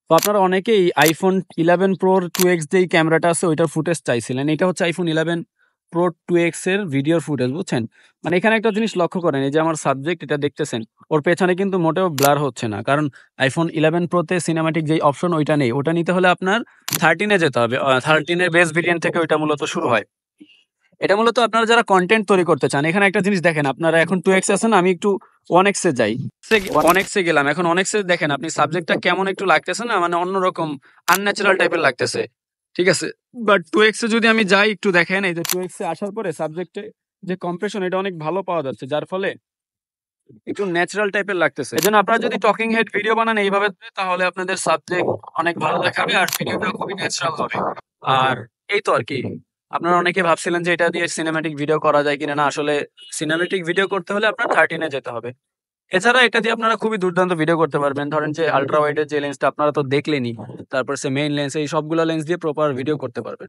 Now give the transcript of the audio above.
তো আপনারা অনেকেই iPhone 11 Pro 2x যেই ক্যামেরাটা আছে ওইটার ফুটেজ চাইছিলেন। এটা হচ্ছে iPhone 11 Pro 2x এর ভিডিওর ফুটেজ, বুঝছেন? মানে এখানে একটা জিনিস লক্ষ্য করেন, এই যে আমার সাবজেক্ট এটা দেখতেছেন, ওর পেছনে কিন্তু মোটেও ব্লার হচ্ছে না। কারণ iPhone 11 Pro তে সিনেমাটিক যেই অপশন ওইটা নেই। ওটা নিতে হলে আপনার 13 এ যেতে হবে। 13 এর বেস ভেরিয়েন্ট থেকে ওইটা মূলত শুরু হয়। এটা মূলত আপনারা যারা কনটেন্ট তৈরি করতে চান, এখানে একটা জিনিস দেখেন, আপনারা এখন 2x আছেন, আমি একটু 1x এ যাই। 1x এ গেলাম। এখন 1x এ দেখেন আপনি সাবজেক্টটা কেমন একটু লাগতেছে না? মানে অন্যরকম আনন্যাচারাল টাইপের লাগতেছে। ঠিক আছে? বাট 2x এ যদি আমি যাই একটু দেখেন, এই যে 2x এ আসার পরে সাবজেক্টে যে কম্প্রেশন এটা অনেক ভালো পাওয়া যাচ্ছে। যার ফলে একটু ন্যাচারাল টাইপের লাগতেছে। এজন্য আপনারা যদি টকিং হেড ভিডিও বানান এইভাবে, তাহলে আপনাদের সাবজেক্ট অনেক ভালো দেখাবে আর ভিডিওটা খুবই ন্যাচারাল হবে। আর এই তো আরকি। আপনারা অনেকে ভাবছিলেন যে এটা দিয়ে সিনেমেটিক ভিডিও করা যায় কিনা? না, আসলে সিনেমেটিক ভিডিও করতে হলে আপনার 13 এ যেতে হবে। এছাড়া এটা দিয়ে আপনারা খুবই দুর্দান্ত ভিডিও করতে পারবেন। ধরেন যে আল্ট্রা ওয়াইড এর যে লেন্সটা আপনারা তো দেখলেনই। তারপর সে মেইন লেন্স, এই সবগুলা লেন্স দিয়ে প্রপার ভিডিও করতে পারবেন।